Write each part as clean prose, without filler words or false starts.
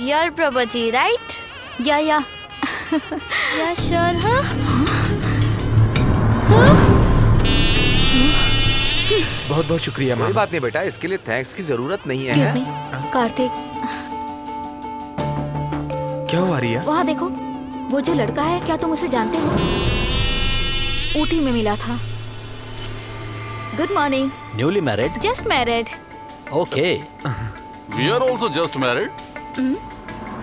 your property, right? Yeah. Yeah, sure. Huh? बहुत बहुत शुक्रिया कोई मामा। बात नहीं बेटा, इसके लिए थैंक्स की जरूरत नहीं है। Excuse me, कार्तिक, क्या हुआ रिया? वहाँ देखो, वो जो लड़का है, क्या तुम उसे जानते हो? ऊटी में मिला था। Good morning. Newly married? Just married. Okay. We are also just married.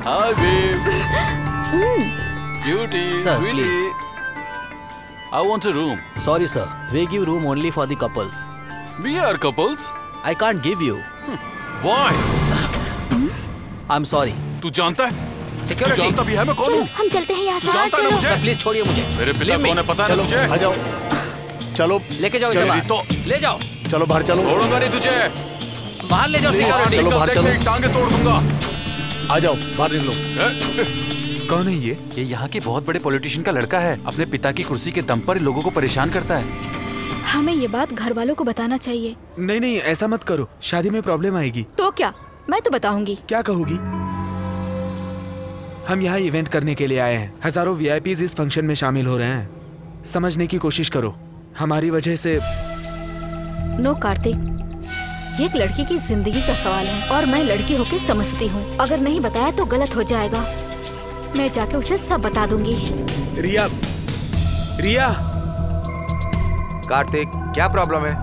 Hi, babe. Cutie, Sir, sweetie. please. I want a room. Sorry, sir. We give room only for the couples. We are couples. I can't give you. Why? I'm sorry. तू जानता है? तू Security. जानता भी है मैं कौन चलो, हूँ? हम चलते हैं यहाँ तू से। जानता है ना मुझे? सर प्लीज छोड़िए मुझे। मेरे पिता कौन है पता है ना तुझे? आ जाओ, चलो लेके जाओ इसे चलो, बाहर। तो ले जाओ। चलो बाहर चलो, छोड़ूंगा नहीं तुझे। बाहर ले जाओ सिक्योरिटी। चलो, बाहर चलो। टांगे तोड़ दूंगा। आ जाओ बाहर निकलो। कौन है ये? ये यहाँ के बहुत बड़े पॉलिटिशियन का लड़का है। अपने पिता की कुर्सी के दम पर लोगों को परेशान करता है। हमें ये बात घर वालों को बताना चाहिए। नहीं, ऐसा मत करो, शादी में प्रॉब्लम आएगी। तो क्या? मैं तो बताऊंगी। क्या कहोगी? हम यहाँ इवेंट करने के लिए आए हैं। हजारों वीआईपीज इस फंक्शन में शामिल हो रहे हैं। समझने की कोशिश करो, हमारी वजह से। नो कार्तिक, ये एक लड़की की जिंदगी का सवाल है और मैं लड़की होके समझती हूँ। अगर नहीं बताया तो गलत हो जाएगा। मैं जाके उसे सब बता दूंगी। रिया, कार्तिक, क्या प्रॉब्लम है?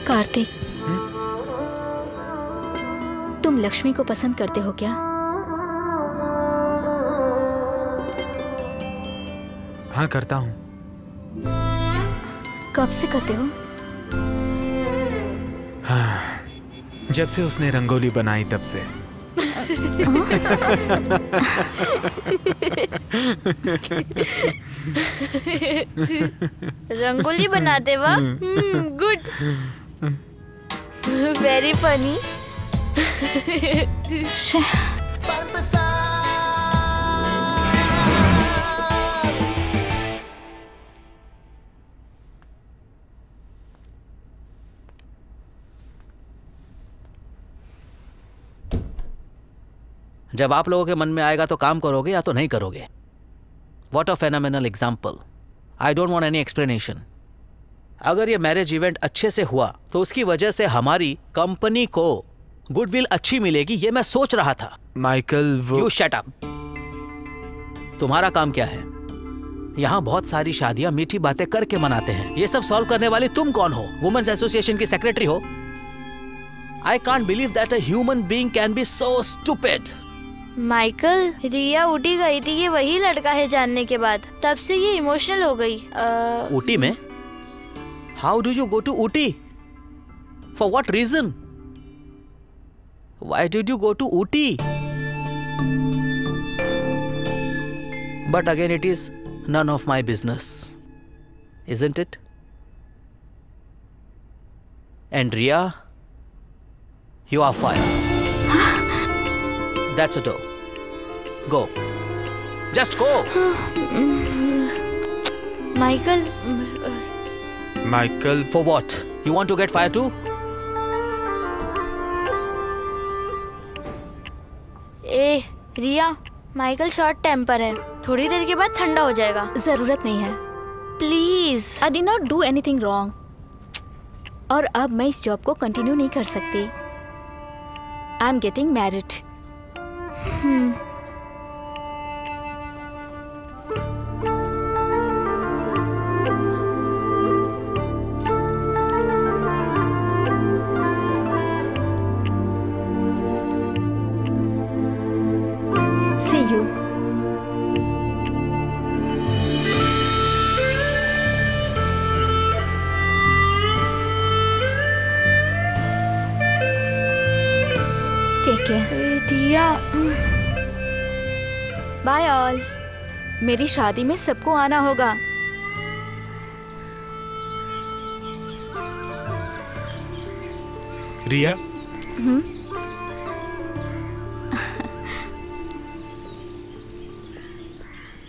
कार्तिक, तुम लक्ष्मी को पसंद करते हो क्या? हाँ, करता हूँ। कब से करते हो? हाँ, जब से उसने रंगोली बनाई तब से। रंगोली बनाते वक्त गुड, वेरी फनी। जब आप लोगों के मन में आएगा तो काम करोगे या तो नहीं करोगे। What a phenomenal example. I don't want any explanation. अगर ये मैरिज इवेंट अच्छे से हुआ तो उसकी वजह से हमारी कंपनी को गुडविल अच्छी मिलेगी, ये मैं सोच रहा था। माइकल, वो You shut up. तुम्हारा काम क्या है? यहाँ बहुत सारी शादियां मीठी बातें करके मनाते हैं। ये सब सॉल्व करने वाली तुम कौन हो? वुमेन्स एसोसिएशन की सेक्रेटरी हो? I can't believe that a human being can be so stupid. Michael, Riya Ooty गई थी, ये वही लड़का है जानने के बाद तब से ये इमोशनल हो गई। ऊटी में? How do you go to Ooty? For what reason? Why did you go to Ooty? But again, it is none of my business, isn't it? And Riya, you are fired. That's a door. Go. Just go. Michael, Michael, For what? You want to get fired too? ए Riya, Michael short temper है, थोड़ी देर के बाद ठंडा हो जाएगा। जरूरत नहीं है। Please. I did not do anything wrong. और अब मैं इस जॉब को कंटिन्यू नहीं कर सकती। I am getting married. See you. Take care. Riya, bye all. मेरी शादी में सबको आना होगा। Riya,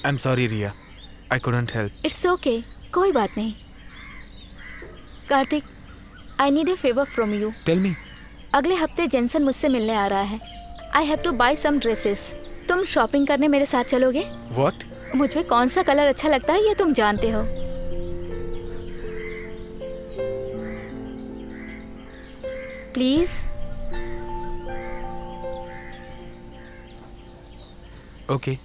I am sorry Riya, I couldn't help. It's okay, कोई बात नहीं। Kartik, I need a favour from you. Tell me. अगले हफ्ते जेंसन मुझसे मिलने आ रहा है। I have to buy some dresses. तुम शॉपिंग करने मेरे साथ चलोगे? व्हाट? मुझ में कौन सा कलर अच्छा लगता है ये तुम जानते हो। प्लीज। ओके।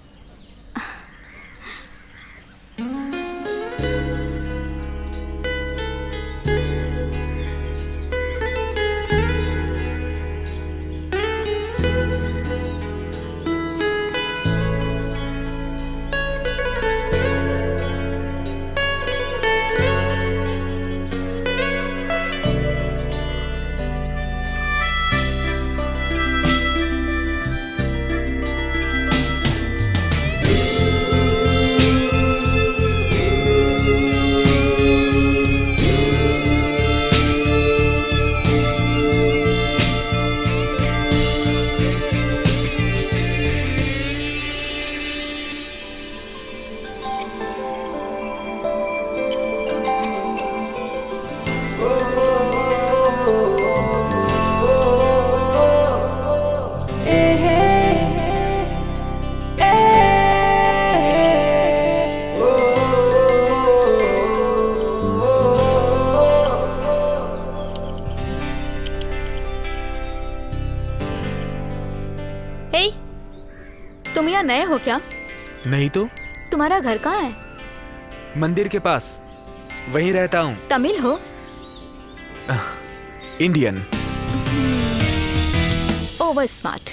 तुम यहाँ नए हो क्या? नहीं तो। तुम्हारा घर कहाँ है? मंदिर के पास, वहीं रहता हूँ। तमिल हो? इंडियन। Over smart.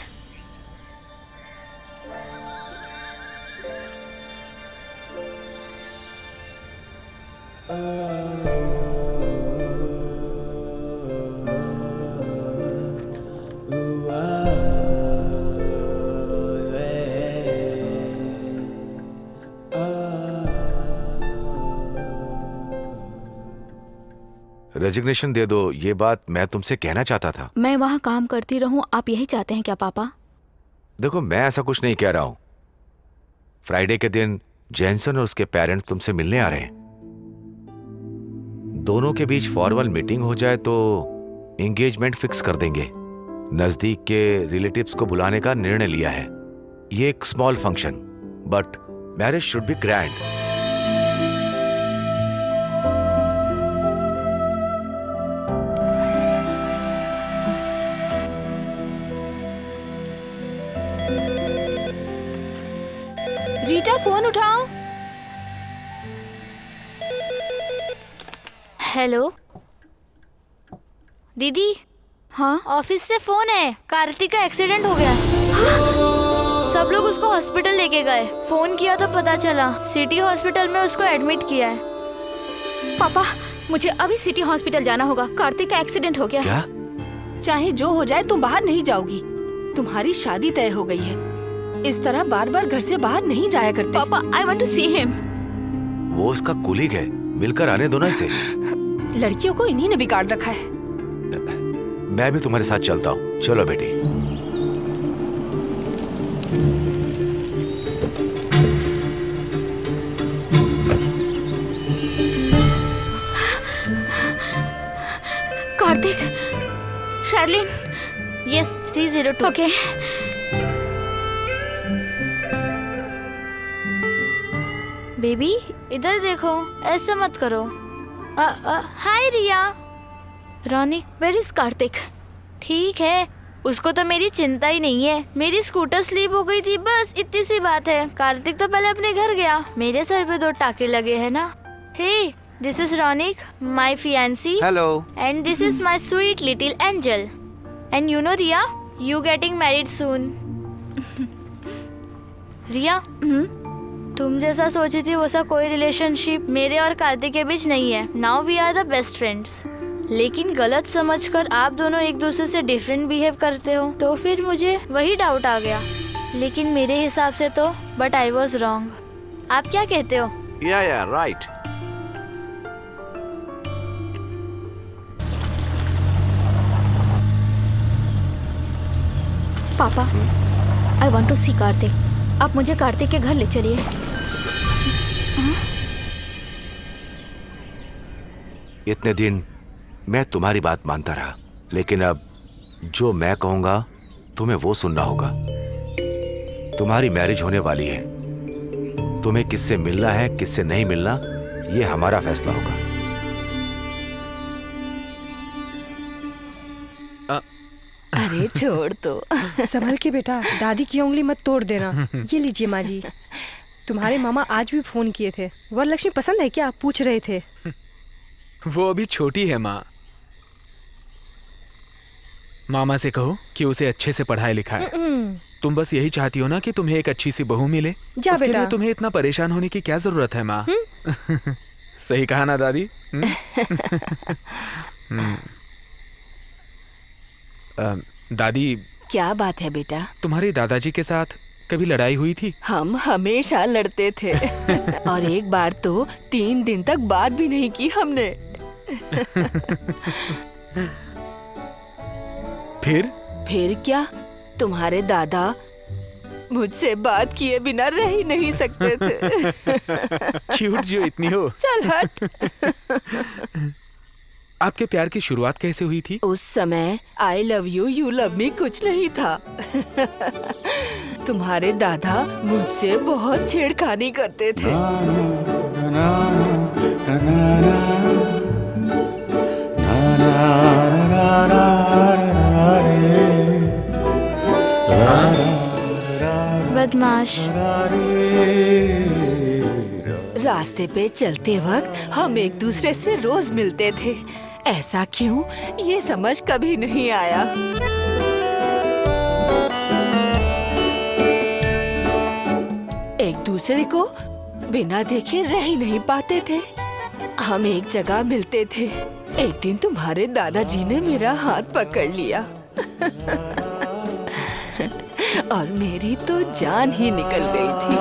रेजिग्नेशन दे दो, ये बात मैं तुमसे कहना चाहता था। मैं वहाँ काम करती रहूं, आप यही चाहते हैं क्या पापा? देखो, मैं ऐसा कुछ नहीं कह रहा हूं। फ्राइडे के दिन जेंसन और उसके पेरेंट्स तुमसे मिलने आ रहे हैं। दोनों के बीच फॉर्मल मीटिंग हो जाए तो एंगेजमेंट फिक्स कर देंगे। नजदीक के रिलेटिव्स को बुलाने का निर्णय लिया है। ये एक small function, but marriage should be grand. Rita, phone उठाओ। हेलो दीदी, हाँ? ऑफिस से फोन है, कार्तिक का एक्सीडेंट हो गया। सब लोग उसको हॉस्पिटल लेके गए। फोन किया तो पता चला सिटी हॉस्पिटल में उसको एडमिट किया है। पापा, मुझे अभी सिटी हॉस्पिटल जाना होगा। कार्तिक का एक्सीडेंट हो गया। क्या? चाहे जो हो जाए तुम बाहर नहीं जाओगी। तुम्हारी शादी तय हो गई है। इस तरह बार बार घर से बाहर नहीं जाया करते। पापा, I want to see him. वो उसका कुलीग है, मिलकर आने दो ना इसे। लड़कियों को इन्हीं ने बिगाड़ रखा है। मैं भी तुम्हारे साथ चलता हूँ। चलो बेटी। Kartik, Charlene. Yes, 302। Okay. Baby इधर देखो, ऐसे मत करो। हाय रिया। Raunik, where is Kartik? ठीक है, उसको तो मेरी चिंता ही नहीं है। मेरी स्कूटर स्लिप हो गई थी, बस इतनी सी बात है। कार्तिक तो पहले अपने घर गया। मेरे सर पे 2 टाके लगे हैं ना। हे, this is Ronik, my fiancée. Hello. And this is my sweet little angel. And you know Riya, you getting married soon. रिया, तुम जैसा सोची थी वैसा कोई रिलेशनशिप मेरे और कार्तिक के बीच नहीं है। Now we are the best friends. लेकिन गलत समझकर आप दोनों एक दूसरे से डिफरेंट बिहेव करते हो, तो फिर मुझे वही डाउट आ गया। लेकिन मेरे हिसाब से तो बट आई वॉज रॉन्ग। आप क्या कहते हो? या राइट। पापा, आई वांट टू सी कार्तिक। आप मुझे कार्तिक के घर ले चलिए। इतने दिन मैं तुम्हारी बात मानता रहा, लेकिन अब जो मैं कहूंगा तुम्हें वो सुनना होगा। तुम्हारी मैरिज होने वाली है। तुम्हें किससे मिलना है, किससे नहीं मिलना, ये हमारा फैसला होगा। अरे छोड़ दो। संभल के बेटा, दादी की उंगली मत तोड़ देना। ये लीजिए माँ जी, तुम्हारे मामा आज भी फोन किए थे। वरलक्ष्मी पसंद है क्या, पूछ रहे थे। वो अभी छोटी है माँ। मामा से कहो कि उसे अच्छे से पढ़ाई लिखाए। तुम बस यही चाहती हो ना कि तुम्हें एक अच्छी सी बहू मिले। जा उसके बेटा। लिए तुम्हें इतना परेशान होने की क्या जरूरत है माँ? सही कहा ना दादी? दादी, क्या बात है बेटा? तुम्हारे दादाजी के साथ कभी लड़ाई हुई थी? हम हमेशा लड़ते थे। और एक बार तो 3 दिन तक बात भी नहीं की हमने। फिर क्या, तुम्हारे दादा मुझसे बात किए बिना रह ही नहीं सकते थे। क्यूट जो इतनी हो। चल हट। आपके प्यार की शुरुआत कैसे हुई थी? उस समय I love you, you love me कुछ नहीं था। तुम्हारे दादा मुझसे बहुत छेड़खानी करते थे। बदमाश। रास्ते पे चलते वक्त हम एक दूसरे से रोज मिलते थे। ऐसा क्यों, ये समझ कभी नहीं आया। एक दूसरे को बिना देखे रह ही नहीं पाते थे। हम एक जगह मिलते थे। एक दिन तुम्हारे दादाजी ने मेरा हाथ पकड़ लिया और मेरी तो जान ही निकल गई थी।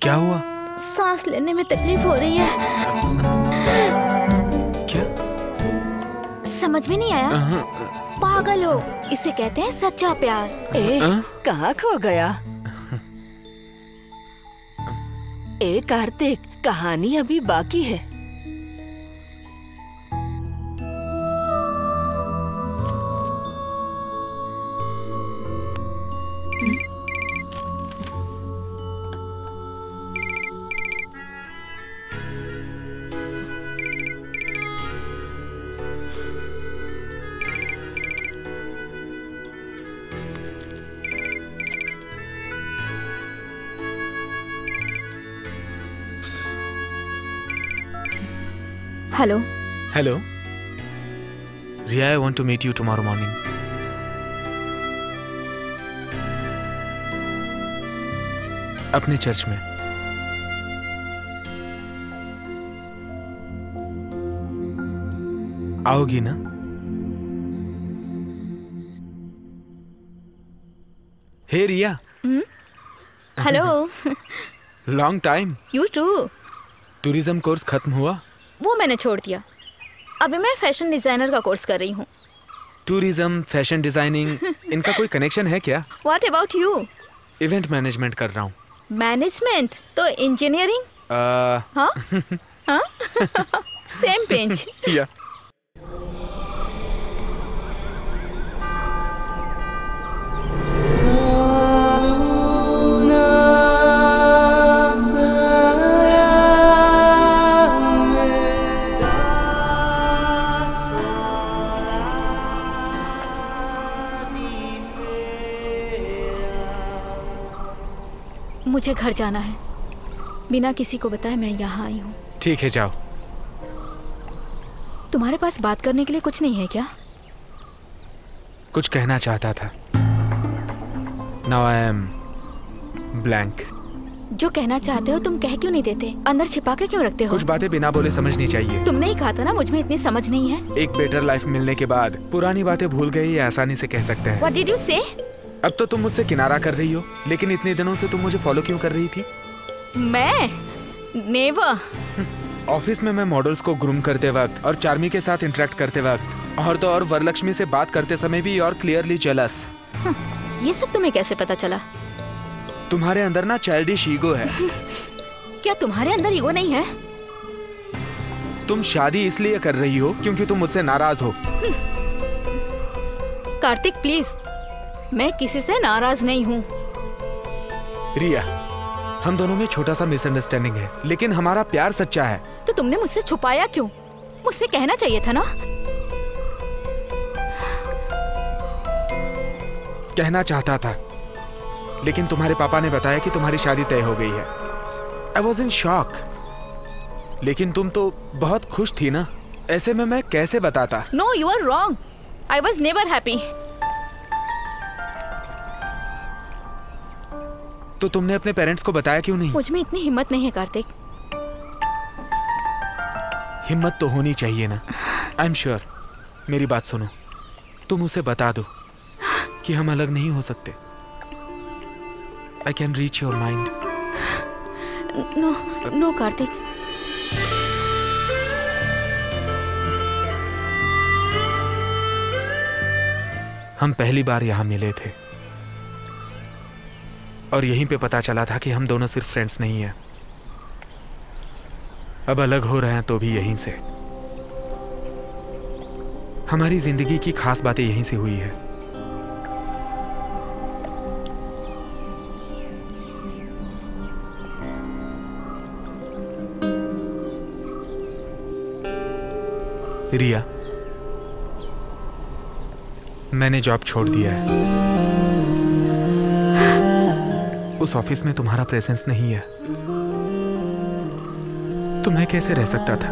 क्या हुआ? सांस लेने में तकलीफ हो रही है। क्या? समझ में नहीं आया? पागल हो, इसे कहते हैं सच्चा प्यार। कहाँ खो गया? कार्तिक, कहानी अभी बाकी है। Hello. Hello Riya, I want to meet you tomorrow morning. अपने चर्च में। आओगी ना? Hey Riya. Hello. Long time. You too. Tourism course खत्म हुआ? वो मैंने छोड़ दिया। अभी मैं फैशन डिजाइनर का कोर्स कर रही हूँ। टूरिज्म, फैशन डिजाइनिंग, इनका कोई कनेक्शन है क्या? What about you? Event management कर रहा हूँ। मैनेजमेंट तो इंजीनियरिंग? हाँ हाँ सेम पेंच। या मुझे घर जाना है। बिना किसी को बताए मैं यहाँ आई हूँ। ठीक है, जाओ। तुम्हारे पास बात करने के लिए कुछ नहीं है क्या? कुछ कहना चाहता था। Now I am blank. जो कहना चाहते हो तुम कह क्यों नहीं देते? अंदर छिपा के क्यों रखते हो? कुछ बातें बिना बोले समझनी चाहिए। तुमने ही कहा था ना मुझ में इतनी समझ नहीं है। एक बेटर लाइफ मिलने के बाद पुरानी बातें भूल गई, ये आसानी से कह सकते हैं। What did you say? अब तो तुम मुझसे किनारा कर रही हो, लेकिन इतने दिनों से तुम मुझे फॉलो क्यों कर रही थी? मैं नेवर। ऑफिस में मैं मॉडल्स को ग्रूम करते वक्त और चार्मी के साथ इंटरेक्ट करते वक्त और तो और वरलक्ष्मी से बात करते समय भी और क्लियरली जेलस। ये सब तुम्हें कैसे पता चला? तुम्हारे अंदर ना चाइल्डिश ईगो है। क्या तुम्हारे अंदर ईगो नहीं है? तुम शादी इसलिए कर रही हो क्योंकि तुम मुझसे नाराज हो। कार्तिक प्लीज, मैं किसी से नाराज नहीं हूँ। रिया, हम दोनों में छोटा सा मिसअंडरस्टैंडिंग है, लेकिन हमारा प्यार सच्चा है। तो तुमने मुझसे छुपाया क्यों? मुझसे कहना चाहिए था ना। कहना चाहता था, लेकिन तुम्हारे पापा ने बताया कि तुम्हारी शादी तय हो गई है। I was in shock. लेकिन तुम तो बहुत खुश थी ना, ऐसे में मैं कैसे बताता? No, you are wrong. I was never happy. तो तुमने अपने पेरेंट्स को बताया क्यों नहीं? मुझ में इतनी हिम्मत नहीं है कार्तिक। हिम्मत तो होनी चाहिए ना। I am sure. मेरी बात सुनो, तुम उसे बता दो कि हम अलग नहीं हो सकते। I can reach your mind. No no Kartik. हम पहली बार यहाँ मिले थे और यहीं पे पता चला था कि हम दोनों सिर्फ फ्रेंड्स नहीं हैं। अब अलग हो रहे हैं तो भी यहीं से। हमारी जिंदगी की खास बातें यहीं से हुई है। रिया, मैंने जॉब छोड़ दिया है। उस ऑफिस में तुम्हारा प्रेजेंस नहीं है, तो मैं कैसे रह सकता था?